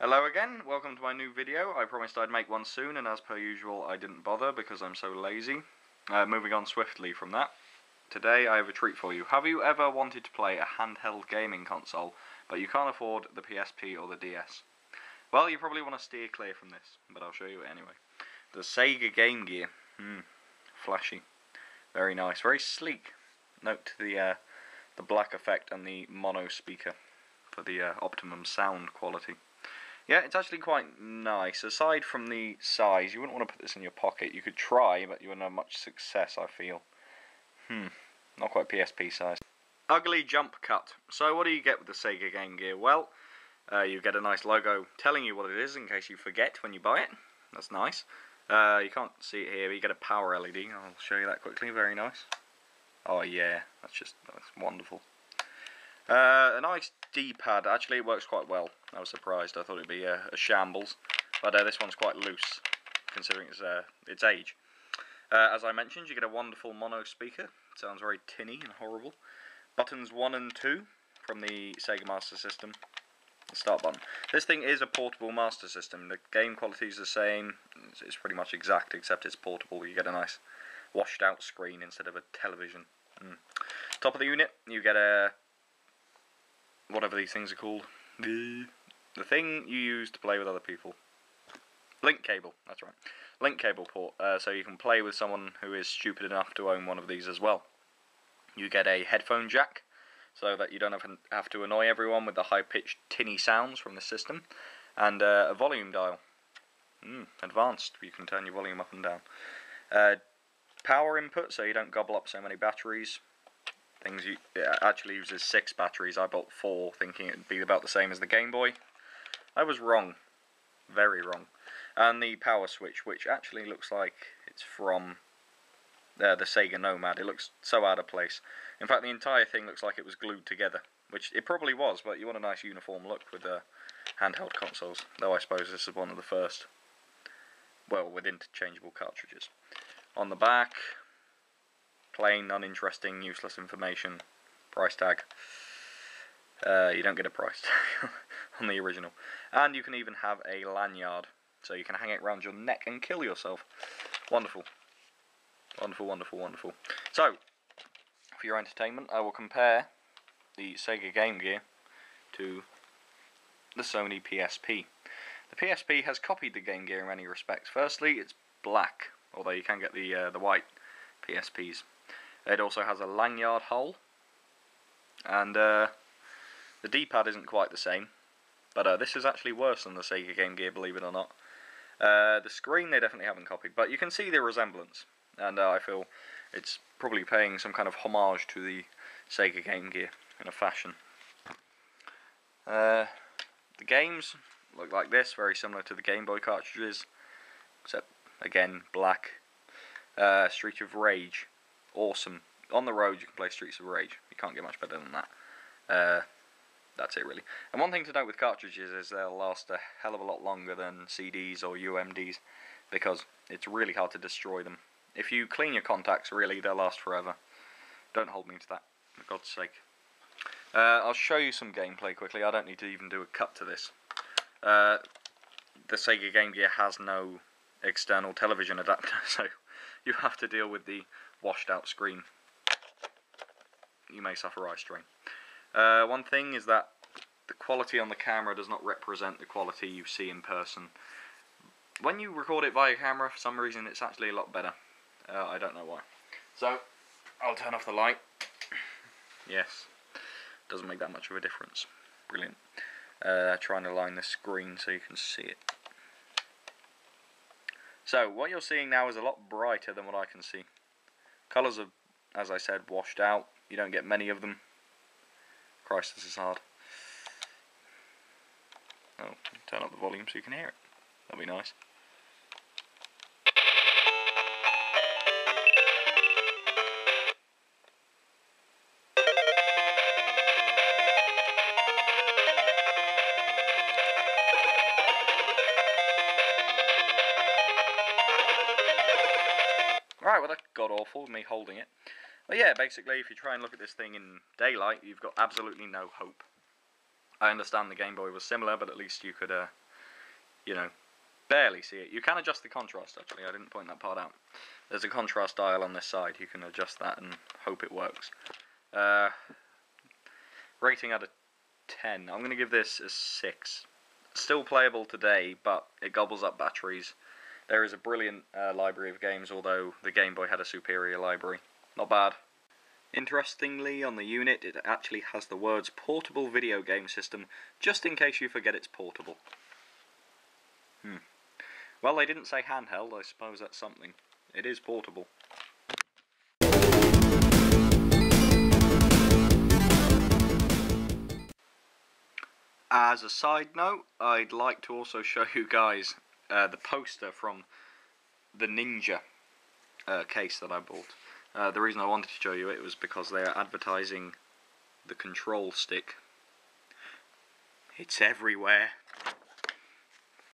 Hello again, welcome to my new video. I promised I'd make one soon, and as per usual I didn't bother because I'm so lazy. Moving on swiftly from that, today I have a treat for you. Have you ever wanted to play a handheld gaming console, but you can't afford the PSP or the DS? Well, you probably want to steer clear from this, but I'll show you it anyway. The Sega Game Gear. Flashy. Very nice, very sleek. Note the black effect and the mono speaker for the optimum sound quality. Yeah, it's actually quite nice. Aside from the size, you wouldn't want to put this in your pocket. You could try, but you wouldn't have much success, I feel. Not quite PSP size. Ugly jump cut. So what do you get with the Sega Game Gear? Well, you get a nice logo telling you what it is in case you forget when you buy it. That's nice. You can't see it here, but you get a power LED. I'll show you that quickly. Very nice. Oh yeah, that's wonderful. A nice D-pad. Actually, it works quite well. I was surprised. I thought it'd be a shambles, but this one's quite loose, considering its age. As I mentioned, you get a wonderful mono speaker. It sounds very tinny and horrible. Buttons 1 and 2 from the Sega Master System. The start button. This thing is a portable Master System. The game quality is the same. It's pretty much exact, except it's portable. You get a nice washed-out screen instead of a television. Top of the unit, you get a whatever these things are called. The thing you use to play with other people. Link cable, that's right. Link cable port, so you can play with someone who is stupid enough to own one of these as well. You get a headphone jack, so that you don't have to annoy everyone with the high-pitched tinny sounds from the system. And a volume dial. Advanced, you can turn your volume up and down. Power input, so you don't gobble up so many batteries. It actually uses 6 batteries. I bought 4 thinking it would be about the same as the Game Boy. I was wrong. Very wrong. And the power switch, which actually looks like it's from the Sega Nomad. It looks so out of place. In fact, the entire thing looks like it was glued together, which it probably was, but you want a nice uniform look with handheld consoles. Though I suppose this is one of the first, well, with interchangeable cartridges. On the back, plain, uninteresting, useless information. Price tag. You don't get a price tag on the original. And you can even have a lanyard, so you can hang it around your neck and kill yourself. Wonderful. Wonderful, wonderful, wonderful. So, for your entertainment, I will compare the Sega Game Gear to the Sony PSP. The PSP has copied the Game Gear in many respects. Firstly, it's black, although you can get the white PSPs. It also has a lanyard hole, and the D-pad isn't quite the same, but this is actually worse than the Sega Game Gear, believe it or not. The screen they definitely haven't copied, but you can see the resemblance, and I feel it's probably paying some kind of homage to the Sega Game Gear in a fashion. The games look like this, very similar to the Game Boy cartridges, except, again, black. Streets of Rage. Awesome. On the road you can play Streets of Rage. You can't get much better than that. That's it really. And one thing to note with cartridges is they'll last a hell of a lot longer than CDs or UMDs, because it's really hard to destroy them. If you clean your contacts, really, they'll last forever. Don't hold me to that, for God's sake. I'll show you some gameplay quickly. I don't need to even do a cut to this. The Sega Game Gear has no external television adapter, so you have to deal with the washed out screen. You may suffer eye strain. One thing is that the quality on the camera does not represent the quality you see in person. When you record it via camera, for some reason it's actually a lot better. I don't know why. So, I'll turn off the light. Yes, doesn't make that much of a difference. Brilliant. Trying to line the screen so you can see it. So, what you're seeing now is a lot brighter than what I can see. Colours are, as I said, washed out. You don't get many of them. Christ, this is hard. Oh, turn up the volume so you can hear it. That'd be nice. Right, well that got awful, me holding it. But yeah, basically, if you try and look at this thing in daylight, you've got absolutely no hope. I understand the Game Boy was similar, but at least you could you know, barely see it. You can adjust the contrast, actually. I didn't point that part out. There's a contrast dial on this side. You can adjust that and hope it works. Rating out of 10. I'm going to give this a 6. Still playable today, but it gobbles up batteries. There is a brilliant library of games, although the Game Boy had a superior library. Not bad. Interestingly, on the unit, it actually has the words portable video game system, just in case you forget it's portable. Well, they didn't say handheld, I suppose that's something. It is portable. As a side note, I'd like to also show you guys the poster from the Ninja case that I bought. The reason I wanted to show you it was because they are advertising the control stick. It's everywhere.